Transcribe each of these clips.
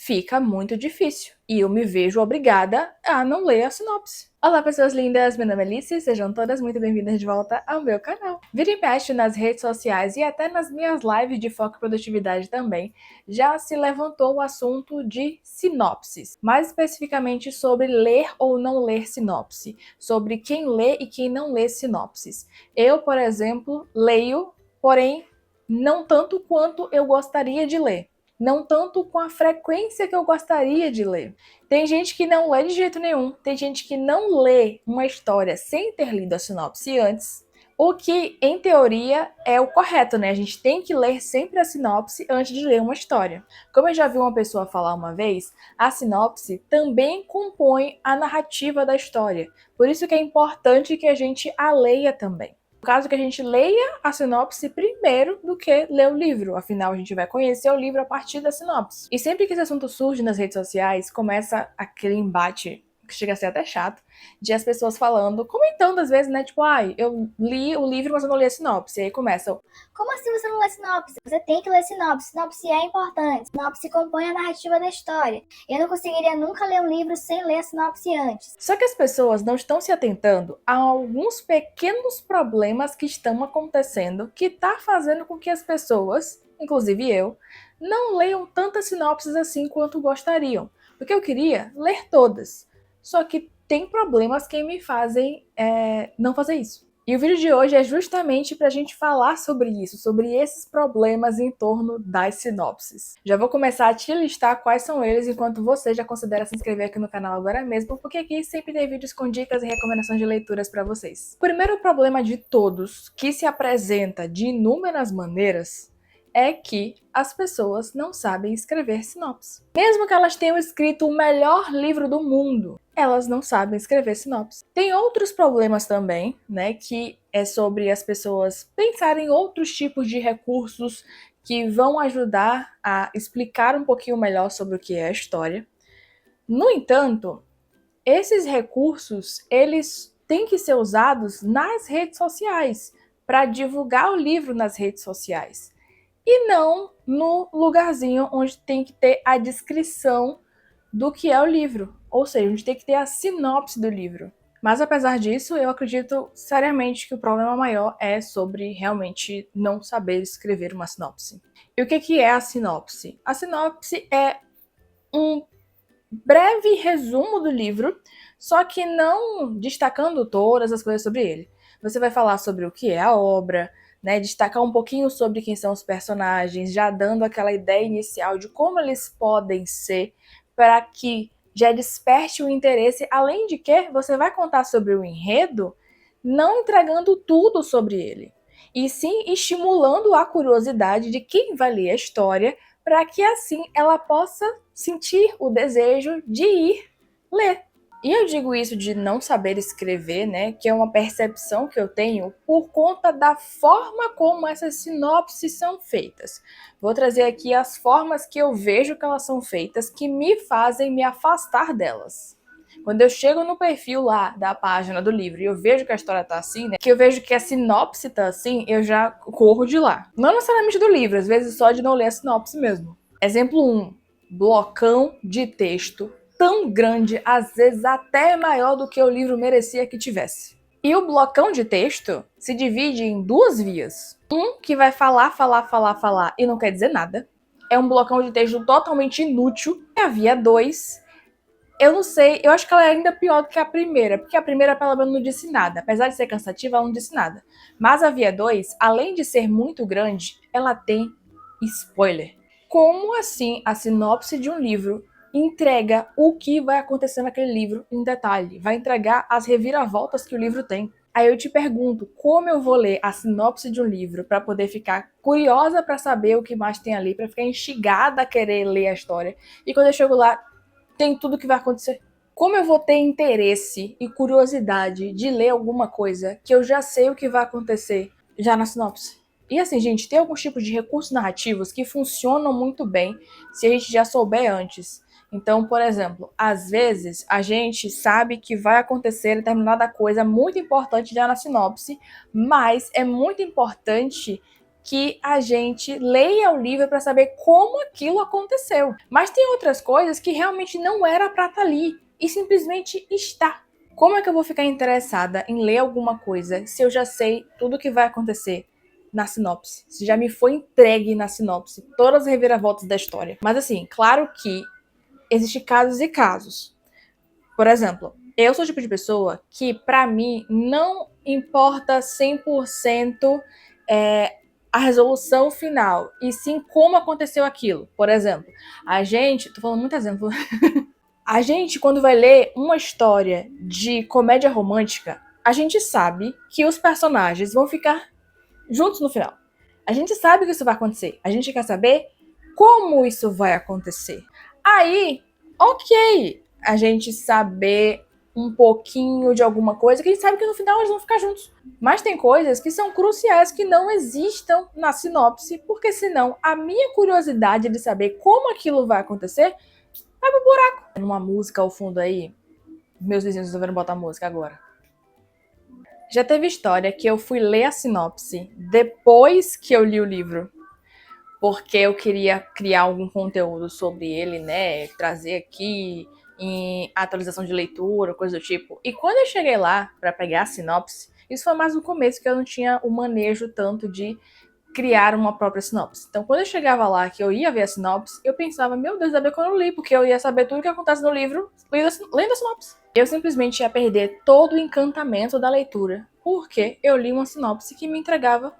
fica muito difícil e eu me vejo obrigada a não ler a sinopse. Olá, pessoas lindas, meu nome é Alice, sejam todas muito bem-vindas de volta ao meu canal. Vira e mexe nas redes sociais e até nas minhas lives de foco e produtividade também, já se levantou o assunto de sinopses, mais especificamente sobre ler ou não ler sinopse, sobre quem lê e quem não lê sinopses. Eu, por exemplo, leio, porém não tanto quanto eu gostaria de ler. Não tanto com a frequência que eu gostaria de ler. Tem gente que não lê de jeito nenhum, tem gente que não lê uma história sem ter lido a sinopse antes, o que, em teoria, é o correto, né? A gente tem que ler sempre a sinopse antes de ler uma história. Como eu já vi uma pessoa falar uma vez, a sinopse também compõe a narrativa da história. Por isso que é importante que a gente a leia também. No caso que a gente leia a sinopse primeiro do que ler o livro, afinal a gente vai conhecer o livro a partir da sinopse. E sempre que esse assunto surge nas redes sociais, começa aquele embate que chega a ser até chato, de as pessoas falando, comentando às vezes, né, tipo, eu li o livro, mas eu não li a sinopse. E aí começam, como assim você não lê sinopse? Você tem que ler sinopse. Sinopse é importante. Sinopse compõe a narrativa da história. Eu não conseguiria nunca ler um livro sem ler a sinopse antes. Só que as pessoas não estão se atentando a alguns pequenos problemas que estão acontecendo que tá fazendo com que as pessoas, inclusive eu, não leiam tantas sinopses assim quanto gostariam. Porque eu queria ler todas. Só que tem problemas que me fazem não fazer isso. E o vídeo de hoje é justamente para a gente falar sobre isso, sobre esses problemas em torno das sinopses. Já vou começar a te listar quais são eles, enquanto você já considera se inscrever aqui no canal agora mesmo, porque aqui sempre tem vídeos com dicas e recomendações de leituras para vocês. O primeiro problema de todos, que se apresenta de inúmeras maneiras, é que as pessoas não sabem escrever sinopse. Mesmo que elas tenham escrito o melhor livro do mundo, elas não sabem escrever sinopse. Tem outros problemas também, né, que é sobre as pessoas pensarem em outros tipos de recursos que vão ajudar a explicar um pouquinho melhor sobre o que é a história. No entanto, esses recursos, eles têm que ser usados nas redes sociais, para divulgar o livro nas redes sociais. E não no lugarzinho onde tem que ter a descrição do que é o livro. Ou seja, a gente tem que ter a sinopse do livro. Mas apesar disso, eu acredito seriamente que o problema maior é sobre realmente não saber escrever uma sinopse. E o que é a sinopse? A sinopse é um breve resumo do livro, só que não destacando todas as coisas sobre ele. Você vai falar sobre o que é a obra, né, destacar um pouquinho sobre quem são os personagens, já dando aquela ideia inicial de como eles podem ser, para que já desperte o interesse, além de que você vai contar sobre o enredo, não entregando tudo sobre ele, e sim estimulando a curiosidade de quem vai ler a história, para que assim ela possa sentir o desejo de ir ler. E eu digo isso de não saber escrever, né, que é uma percepção que eu tenho por conta da forma como essas sinopses são feitas. Vou trazer aqui as formas que eu vejo que elas são feitas, que me fazem me afastar delas. Quando eu chego no perfil lá da página do livro e eu vejo que a história tá assim, né, que eu vejo que a sinopse tá assim, eu já corro de lá. Não necessariamente do livro, às vezes só de não ler a sinopse mesmo. Exemplo 1. Blocão de texto tão grande, às vezes até maior do que o livro merecia que tivesse. E o blocão de texto se divide em duas vias. Um que vai falar e não quer dizer nada. É um blocão de texto totalmente inútil. E a via 2, eu não sei, eu acho que ela é ainda pior do que a primeira, porque a primeira pelo menos não disse nada. Apesar de ser cansativa, ela não disse nada. Mas a via 2, além de ser muito grande, ela tem spoiler. Como assim a sinopse de um livro entrega o que vai acontecer naquele livro em detalhe? Vai entregar as reviravoltas que o livro tem. Aí eu te pergunto, como eu vou ler a sinopse de um livro para poder ficar curiosa para saber o que mais tem ali, para ficar instigada a querer ler a história? E quando eu chego lá, tem tudo o que vai acontecer. Como eu vou ter interesse e curiosidade de ler alguma coisa que eu já sei o que vai acontecer já na sinopse? E assim, gente, tem alguns tipos de recursos narrativos que funcionam muito bem se a gente já souber antes. Então, por exemplo, às vezes a gente sabe que vai acontecer determinada coisa muito importante já na sinopse, mas é muito importante que a gente leia o livro para saber como aquilo aconteceu. Mas tem outras coisas que realmente não era para estar ali e simplesmente está. Como é que eu vou ficar interessada em ler alguma coisa se eu já sei tudo o que vai acontecer na sinopse? Se já me foi entregue na sinopse todas as reviravoltas da história. Mas assim, claro que existem casos e casos. Por exemplo, eu sou o tipo de pessoa que, pra mim, não importa 100% a resolução final, e sim como aconteceu aquilo. Por exemplo, tô falando muito exemplo, a gente, quando vai ler uma história de comédia romântica, a gente sabe que os personagens vão ficar juntos no final. A gente sabe que isso vai acontecer. A gente quer saber como isso vai acontecer. Aí, ok, a gente saber um pouquinho de alguma coisa que a gente sabe que no final eles vão ficar juntos. Mas tem coisas que são cruciais que não existam na sinopse, porque senão a minha curiosidade de saber como aquilo vai acontecer vai pro buraco. Uma música ao fundo aí, meus vizinhos resolveram botar música agora. Já teve história que eu fui ler a sinopse depois que eu li o livro, porque eu queria criar algum conteúdo sobre ele, né? Trazer aqui em atualização de leitura, coisa do tipo. E quando eu cheguei lá para pegar a sinopse, isso foi mais no começo, que eu não tinha o manejo tanto de criar uma própria sinopse. Então, quando eu chegava lá, que eu ia ver a sinopse, eu pensava, meu Deus, ainda bem que eu não li, porque eu ia saber tudo o que acontece no livro lendo a sinopse. Eu simplesmente ia perder todo o encantamento da leitura, porque eu li uma sinopse que me entregava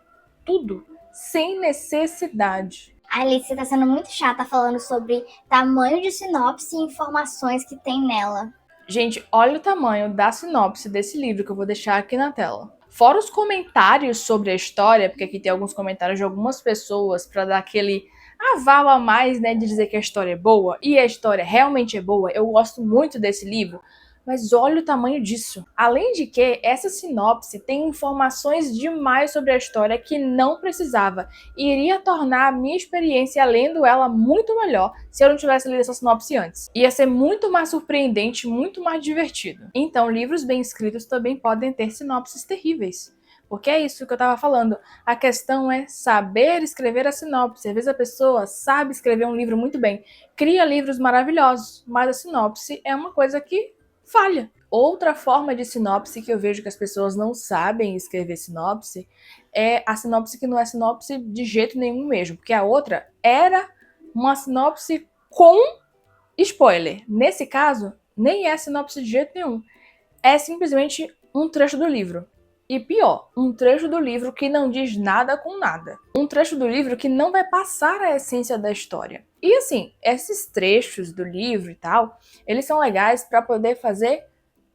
tudo, sem necessidade. A Alice tá sendo muito chata falando sobre tamanho de sinopse e informações que tem nela. Gente, olha o tamanho da sinopse desse livro que eu vou deixar aqui na tela. Fora os comentários sobre a história, porque aqui tem alguns comentários de algumas pessoas para dar aquele aval a mais, né, de dizer que a história é boa, e a história realmente é boa. Eu gosto muito desse livro, mas olha o tamanho disso. Além de que essa sinopse tem informações demais sobre a história que não precisava, e iria tornar a minha experiência lendo ela muito melhor se eu não tivesse lido essa sinopse antes. Ia ser muito mais surpreendente, muito mais divertido. Então, livros bem escritos também podem ter sinopses terríveis. Porque é isso que eu tava falando. A questão é saber escrever a sinopse. Às vezes a pessoa sabe escrever um livro muito bem, cria livros maravilhosos, mas a sinopse é uma coisa que falha. Outra forma de sinopse que eu vejo que as pessoas não sabem escrever sinopse é a sinopse que não é sinopse de jeito nenhum mesmo. Porque a outra era uma sinopse com spoiler. Nesse caso, nem é sinopse de jeito nenhum. É simplesmente um trecho do livro. E pior, um trecho do livro que não diz nada com nada. Um trecho do livro que não vai passar a essência da história. E assim, esses trechos do livro e tal, eles são legais para poder fazer,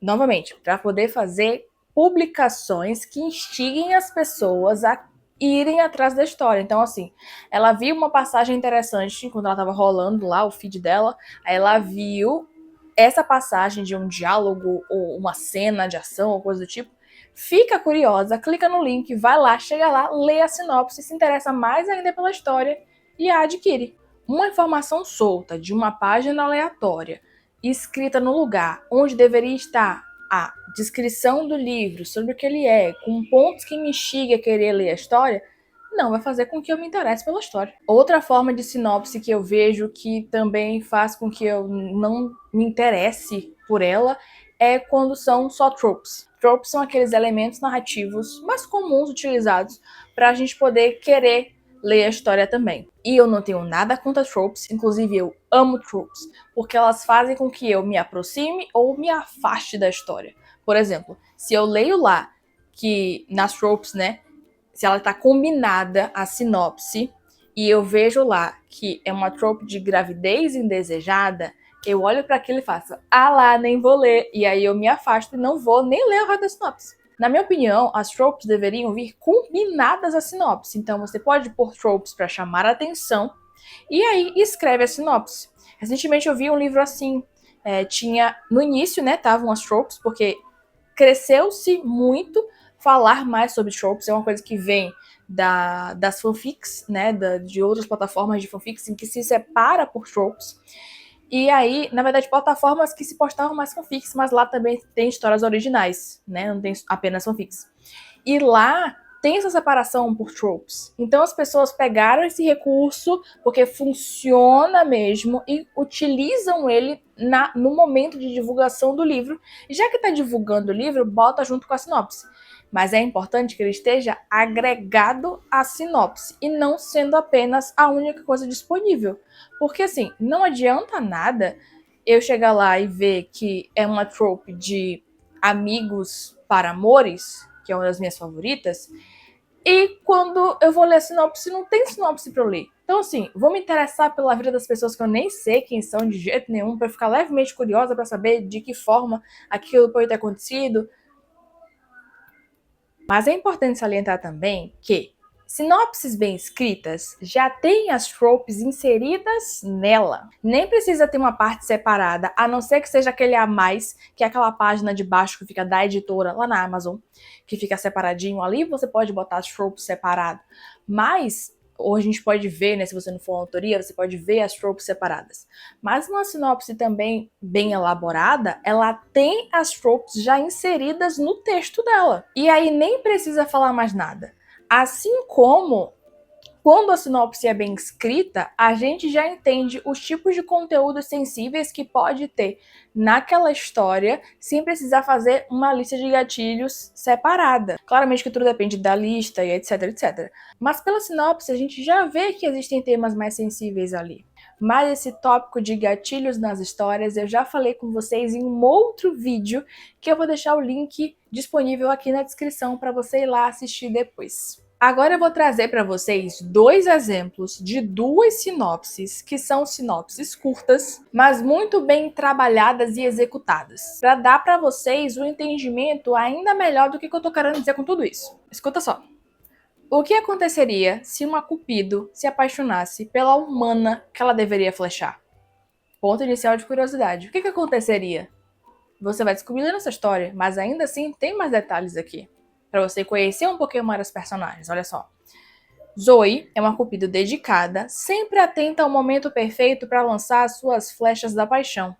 novamente, para poder fazer publicações que instiguem as pessoas a irem atrás da história. Então, assim, ela viu uma passagem interessante quando ela estava rolando lá o feed dela, aí ela viu essa passagem de um diálogo ou uma cena de ação ou coisa do tipo, fica curiosa, clica no link, vai lá, chega lá, lê a sinopse, se interessa mais ainda pela história e a adquire. Uma informação solta de uma página aleatória, escrita no lugar onde deveria estar a descrição do livro, sobre o que ele é, com pontos que me instiga a querer ler a história, não vai fazer com que eu me interesse pela história. Outra forma de sinopse que eu vejo que também faz com que eu não me interesse por ela é quando são só tropes. Tropes são aqueles elementos narrativos mais comuns utilizados para a gente poder querer ler a história também. E eu não tenho nada contra tropes, inclusive eu amo tropes, porque elas fazem com que eu me aproxime ou me afaste da história. Por exemplo, se eu leio lá que nas tropes, né, se ela tá combinada a sinopse e eu vejo lá que é uma trope de gravidez indesejada, eu olho para aquilo e faço, lá, nem vou ler. E aí eu me afasto e não vou nem ler o resto da sinopse. Na minha opinião, as tropes deveriam vir combinadas à sinopse. Então você pode pôr tropes para chamar a atenção e aí escreve a sinopse. Recentemente eu vi um livro assim, tinha no início, né, estavam as tropes, porque cresceu-se muito falar mais sobre tropes, é uma coisa que vem das fanfics, né, de outras plataformas de fanfics em que se separa por tropes. E aí, na verdade, plataformas que se postavam mais fanfics, mas lá também tem histórias originais, né, não tem apenas fanfics. E lá tem essa separação por tropes. Então as pessoas pegaram esse recurso porque funciona mesmo e utilizam ele no momento de divulgação do livro. E já que está divulgando o livro, bota junto com a sinopse. Mas é importante que ele esteja agregado à sinopse e não sendo apenas a única coisa disponível. Porque assim, não adianta nada eu chegar lá e ver que é uma trope de amigos para amores, que é uma das minhas favoritas, e quando eu vou ler a sinopse, não tem sinopse para eu ler. Então, assim, vou me interessar pela vida das pessoas que eu nem sei quem são de jeito nenhum, para ficar levemente curiosa para saber de que forma aquilo pode ter acontecido. Mas é importante salientar também que sinopses bem escritas já têm as tropes inseridas nela. Nem precisa ter uma parte separada, a não ser que seja aquele a mais, que é aquela página de baixo que fica da editora lá na Amazon, que fica separadinho ali, você pode botar as tropes separado. Mas ou a gente pode ver, né, se você não for uma autoria, você pode ver as tropes separadas. Mas uma sinopse também bem elaborada, ela tem as tropes já inseridas no texto dela. E aí nem precisa falar mais nada. Assim como quando a sinopse é bem escrita, a gente já entende os tipos de conteúdos sensíveis que pode ter naquela história, sem precisar fazer uma lista de gatilhos separada. Claramente que tudo depende da lista e etc, etc. Mas pela sinopse, a gente já vê que existem temas mais sensíveis ali. Mas esse tópico de gatilhos nas histórias, eu já falei com vocês em um outro vídeo, que eu vou deixar o link disponível aqui na descrição para você ir lá assistir depois. Agora eu vou trazer para vocês 2 exemplos de 2 sinopses, que são sinopses curtas, mas muito bem trabalhadas e executadas, para dar para vocês um entendimento ainda melhor do que eu tô querendo dizer com tudo isso. Escuta só. O que aconteceria se uma Cupido se apaixonasse pela humana que ela deveria flechar? Ponto inicial de curiosidade. O que aconteceria? Você vai descobrir nessa história, mas ainda assim tem mais detalhes aqui, para você conhecer um pouquinho mais dos personagens. Olha só. Zoe é uma Cupido dedicada, sempre atenta ao momento perfeito para lançar as suas flechas da paixão.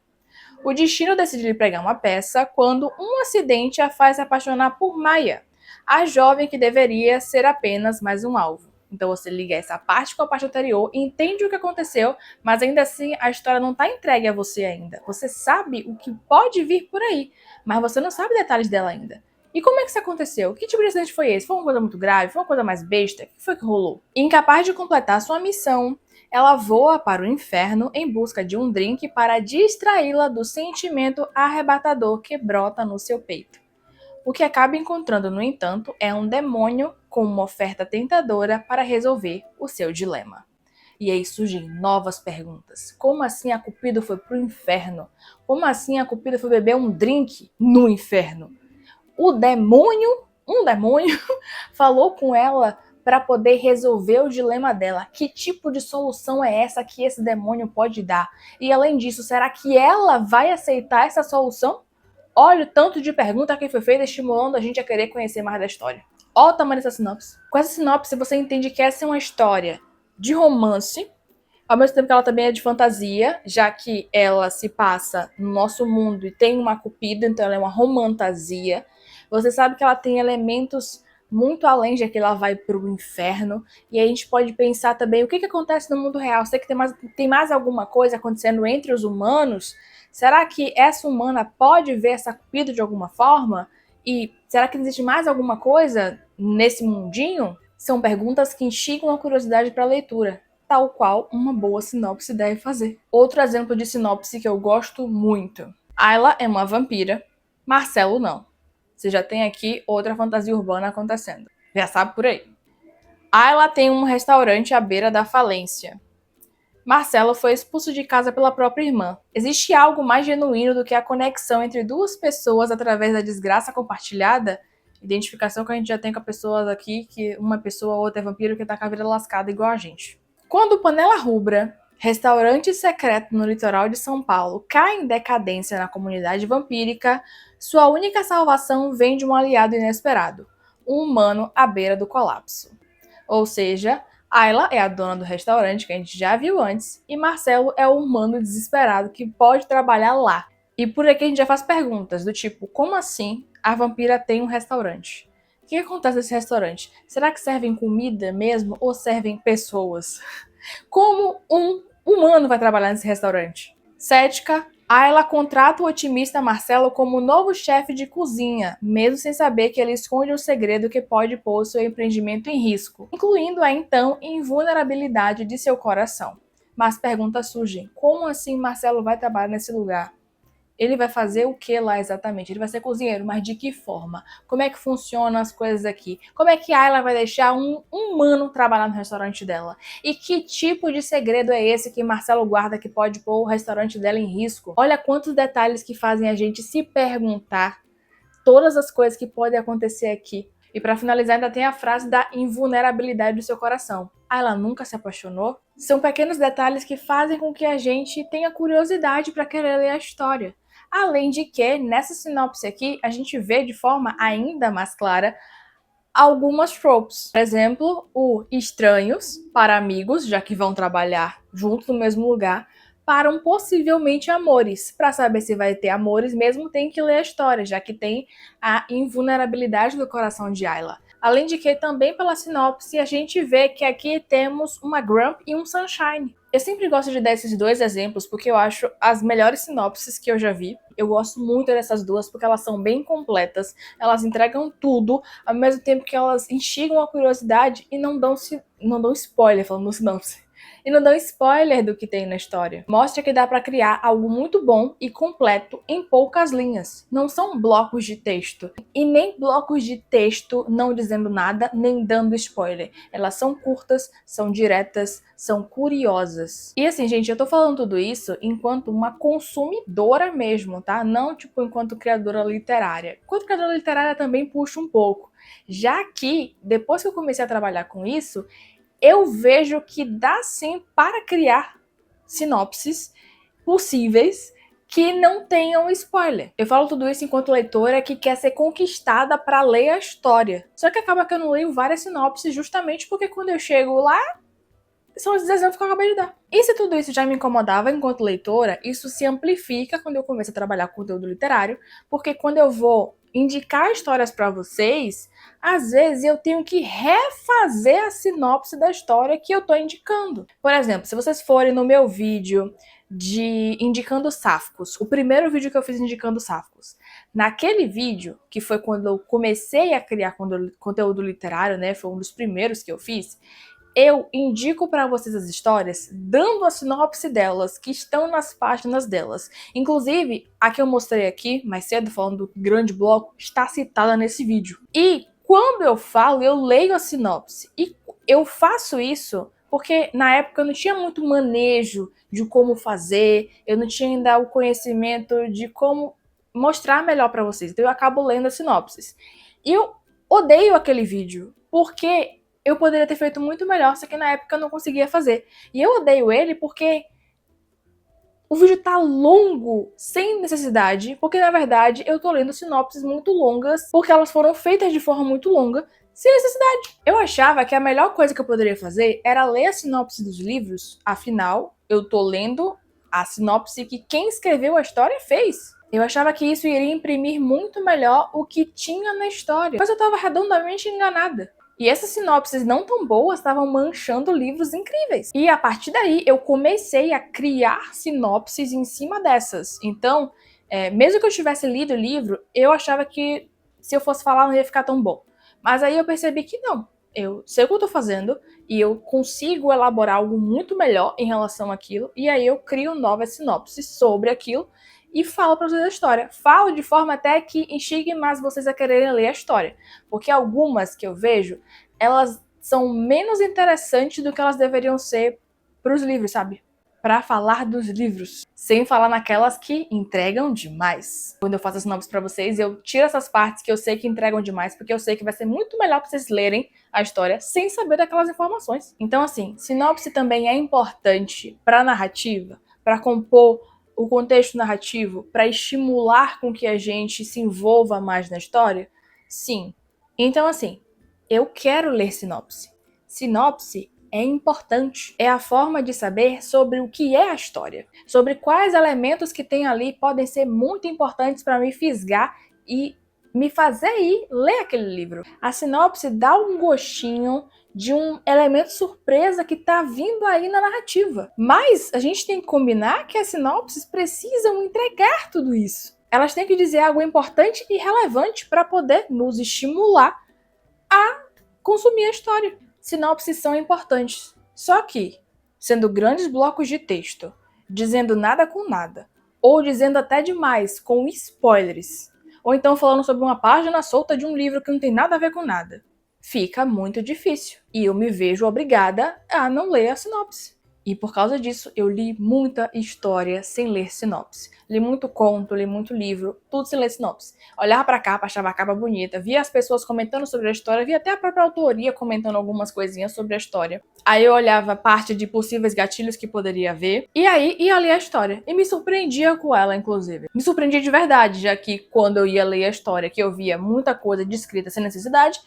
O destino decide lhe pregar uma peça quando um acidente a faz se apaixonar por Maya, a jovem que deveria ser apenas mais um alvo. Então você liga essa parte com a parte anterior, entende o que aconteceu, mas ainda assim a história não está entregue a você ainda. Você sabe o que pode vir por aí, mas você não sabe detalhes dela ainda. E como é que isso aconteceu? Que tipo de acidente foi esse? Foi uma coisa muito grave? Foi uma coisa mais besta? O que foi que rolou? Incapaz de completar sua missão, ela voa para o inferno em busca de um drink para distraí-la do sentimento arrebatador que brota no seu peito. O que acaba encontrando, no entanto, é um demônio com uma oferta tentadora para resolver o seu dilema. E aí surgem novas perguntas. Como assim a Cupido foi pro inferno? Como assim a Cupido foi beber um drink no inferno? Um demônio, falou com ela para poder resolver o dilema dela. Que tipo de solução é essa que esse demônio pode dar? E além disso, será que ela vai aceitar essa solução? Olha o tanto de pergunta que foi feita estimulando a gente a querer conhecer mais da história. Olha o tamanho dessa sinopse. Com essa sinopse você entende que essa é uma história de romance, ao mesmo tempo que ela também é de fantasia, já que ela se passa no nosso mundo e tem uma Cupido, então ela é uma romantasia. Você sabe que ela tem elementos muito além de que ela vai para o inferno. E aí a gente pode pensar também o que acontece no mundo real. Será que tem mais alguma coisa acontecendo entre os humanos? Será que essa humana pode ver essa Cupido de alguma forma? E será que existe mais alguma coisa nesse mundinho? São perguntas que instigam a curiosidade para a leitura, tal qual uma boa sinopse deve fazer. Outro exemplo de sinopse que eu gosto muito. Ayla é uma vampira, Marcelo não. Você já tem aqui outra fantasia urbana acontecendo. Já sabe por aí. Ayla tem um restaurante à beira da falência. Marcelo foi expulso de casa pela própria irmã. Existe algo mais genuíno do que a conexão entre duas pessoas através da desgraça compartilhada? Identificação que a gente já tem com a pessoa aqui, que uma pessoa ou outra é vampiro que tá com a vida lascada igual a gente. Quando Panela Rubra, restaurante secreto no litoral de São Paulo, cai em decadência na comunidade vampírica, sua única salvação vem de um aliado inesperado, um humano à beira do colapso. Ou seja, Ayla é a dona do restaurante que a gente já viu antes e Marcelo é o humano desesperado que pode trabalhar lá. E por aqui a gente já faz perguntas do tipo, como assim a vampira tem um restaurante? que acontece nesse restaurante? Será que servem comida mesmo ou servem pessoas? Como um humano vai trabalhar nesse restaurante? Cética, Ayla contrata o otimista Marcelo como novo chefe de cozinha, mesmo sem saber que ele esconde um segredo que pode pôr seu empreendimento em risco, incluindo a então invulnerabilidade de seu coração. Mas perguntas surgem: como assim Marcelo vai trabalhar nesse lugar? Ele vai fazer o que lá exatamente? Ele vai ser cozinheiro, mas de que forma? Como é que funcionam as coisas aqui? Como é que a Ayla vai deixar um humano trabalhar no restaurante dela? E que tipo de segredo é esse que Marcelo guarda que pode pôr o restaurante dela em risco? Olha quantos detalhes que fazem a gente se perguntar todas as coisas que podem acontecer aqui. E para finalizar, ainda tem a frase da invulnerabilidade do seu coração. Ela nunca se apaixonou? São pequenos detalhes que fazem com que a gente tenha curiosidade para querer ler a história. Além de que, nessa sinopse aqui, a gente vê de forma ainda mais clara algumas tropes. Por exemplo, o estranhos para amigos, já que vão trabalhar juntos no mesmo lugar, para possivelmente amores. Para saber se vai ter amores mesmo, tem que ler a história, já que tem a invulnerabilidade do coração de Ayla. Além de que, também pela sinopse, a gente vê que aqui temos uma Grump e um Sunshine. Eu sempre gosto de dar esses dois exemplos porque eu acho as melhores sinopses que eu já vi. Eu gosto muito dessas duas porque elas são bem completas, elas entregam tudo, ao mesmo tempo que elas instigam a curiosidade e não dão spoiler, falando no sinopse. E não dão spoiler do que tem na história. Mostra que dá para criar algo muito bom e completo em poucas linhas. Não são blocos de texto. E nem blocos de texto não dizendo nada, nem dando spoiler. Elas são curtas, são diretas, são curiosas. E assim, gente, eu tô falando tudo isso enquanto uma consumidora mesmo, tá? Não, tipo, enquanto criadora literária. Enquanto criadora literária também puxa um pouco. Já que, depois que eu comecei a trabalhar com isso, eu vejo que dá sim para criar sinopses possíveis que não tenham spoiler. Eu falo tudo isso enquanto leitora que quer ser conquistada para ler a história. Só que acaba que eu não leio várias sinopses justamente porque quando eu chego lá, são os exemplos que eu acabei de dar. E se tudo isso já me incomodava enquanto leitora, isso se amplifica quando eu começo a trabalhar com conteúdo literário, porque quando eu vou indicar histórias para vocês, às vezes eu tenho que refazer a sinopse da história que eu tô indicando. Por exemplo, se vocês forem no meu vídeo de indicando Sáficos, o primeiro vídeo que eu fiz indicando Sáficos, naquele vídeo, que foi quando eu comecei a criar conteúdo literário, né, foi um dos primeiros que eu fiz, eu indico para vocês as histórias dando a sinopse delas, que estão nas páginas delas. Inclusive, a que eu mostrei aqui, mais cedo, falando do grande bloco, está citada nesse vídeo. E quando eu falo, eu leio a sinopse. E eu faço isso porque na época eu não tinha muito manejo de como fazer, eu não tinha ainda o conhecimento de como mostrar melhor para vocês. Então eu acabo lendo as sinopses. E eu odeio aquele vídeo, porque eu poderia ter feito muito melhor, só que na época eu não conseguia fazer. E eu odeio ele porque o vídeo tá longo, sem necessidade, porque na verdade eu tô lendo sinopses muito longas, porque elas foram feitas de forma muito longa, sem necessidade. Eu achava que a melhor coisa que eu poderia fazer era ler a sinopse dos livros, afinal, eu tô lendo a sinopse que quem escreveu a história fez. Eu achava que isso iria imprimir muito melhor o que tinha na história, mas eu tava redondamente enganada. E essas sinopses não tão boas estavam manchando livros incríveis. E a partir daí eu comecei a criar sinopses em cima dessas. Então, mesmo que eu tivesse lido o livro, eu achava que se eu fosse falar não ia ficar tão bom. Mas aí eu percebi que não. Eu sei o que eu tô fazendo e eu consigo elaborar algo muito melhor em relação àquilo. E aí eu crio novas sinopses sobre aquilo e falo para vocês a história. Falo de forma até que instigue mais vocês a quererem ler a história. Porque algumas que eu vejo, elas são menos interessantes do que elas deveriam ser para os livros, sabe? Para falar dos livros. Sem falar naquelas que entregam demais. Quando eu faço as sinopses para vocês, eu tiro essas partes que eu sei que entregam demais, porque eu sei que vai ser muito melhor para vocês lerem a história sem saber daquelas informações. Então, assim, sinopse também é importante para a narrativa, para compor o contexto narrativo, para estimular com que a gente se envolva mais na história? Sim. Então, assim, eu quero ler sinopse. Sinopse é importante. É a forma de saber sobre o que é a história. Sobre quais elementos que tem ali podem ser muito importantes para me fisgar e me fazer ir ler aquele livro. A sinopse dá um gostinho de um elemento surpresa que tá vindo aí na narrativa. Mas a gente tem que combinar que as sinopses precisam entregar tudo isso. Elas têm que dizer algo importante e relevante para poder nos estimular a consumir a história. Sinopses são importantes, só que, sendo grandes blocos de texto, dizendo nada com nada, ou dizendo até demais, com spoilers, ou então falando sobre uma página solta de um livro que não tem nada a ver com nada, fica muito difícil. E eu me vejo obrigada a não ler a sinopse. E por causa disso, eu li muita história sem ler sinopse. Li muito conto, li muito livro, tudo sem ler sinopse. Olhava pra capa, achava a capa bonita, via as pessoas comentando sobre a história, via até a própria autoria comentando algumas coisinhas sobre a história. Aí eu olhava parte de possíveis gatilhos que poderia haver, e aí ia ler a história. E me surpreendia com ela, inclusive. Me surpreendia de verdade, já que quando eu ia ler a história, que eu via muita coisa descrita sem necessidade,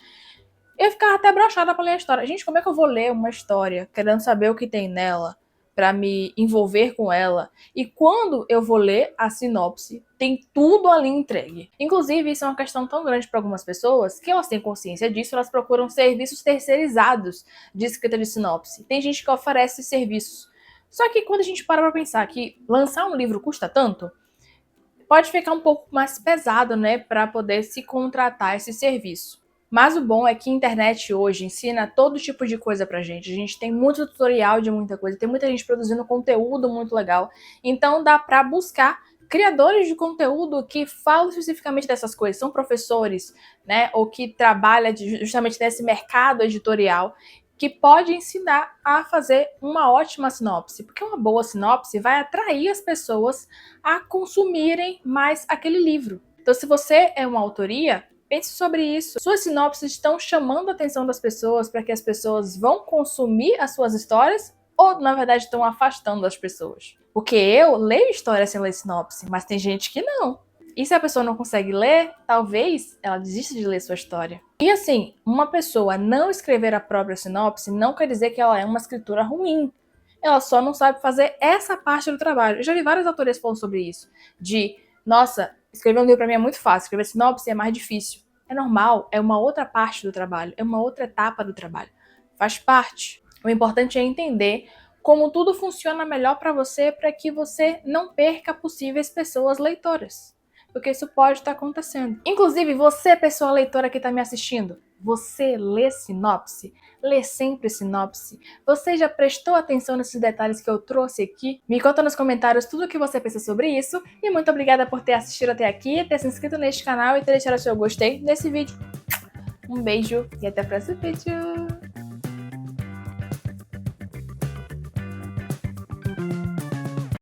eu ficava até broxada pra ler a história. Gente, como é que eu vou ler uma história querendo saber o que tem nela, pra me envolver com ela? E quando eu vou ler a sinopse, tem tudo ali entregue. Inclusive, isso é uma questão tão grande para algumas pessoas que elas têm consciência disso, elas procuram serviços terceirizados de escrita de sinopse. Tem gente que oferece serviços. Só que quando a gente para pra pensar que lançar um livro custa tanto, pode ficar um pouco mais pesado, né, para poder se contratar esse serviço. Mas o bom é que a internet hoje ensina todo tipo de coisa pra gente. A gente tem muito tutorial de muita coisa, tem muita gente produzindo conteúdo muito legal. Então dá pra buscar criadores de conteúdo que falam especificamente dessas coisas. São professores, né, ou que trabalham justamente nesse mercado editorial, que pode ensinar a fazer uma ótima sinopse. Porque uma boa sinopse vai atrair as pessoas a consumirem mais aquele livro. Então, se você é uma autoria, pense sobre isso. Suas sinopses estão chamando a atenção das pessoas para que as pessoas vão consumir as suas histórias ou, na verdade, estão afastando as pessoas? Porque eu leio história sem ler sinopse, mas tem gente que não. E se a pessoa não consegue ler, talvez ela desista de ler sua história. E assim, uma pessoa não escrever a própria sinopse não quer dizer que ela é uma escritora ruim. Ela só não sabe fazer essa parte do trabalho. Eu já vi várias autores falando sobre isso. Nossa, escrever um livro pra mim é muito fácil, escrever sinopse é mais difícil. É normal, é uma outra parte do trabalho, é uma outra etapa do trabalho. Faz parte. O importante é entender como tudo funciona melhor para você, para que você não perca possíveis pessoas leitoras. Porque isso pode estar acontecendo. Inclusive, você, pessoa leitora que está me assistindo, você lê sinopse? Lê sempre sinopse? Você já prestou atenção nesses detalhes que eu trouxe aqui? Me conta nos comentários tudo o que você pensa sobre isso. E muito obrigada por ter assistido até aqui, ter se inscrito neste canal e ter deixado seu gostei nesse vídeo. Um beijo e até o próximo vídeo.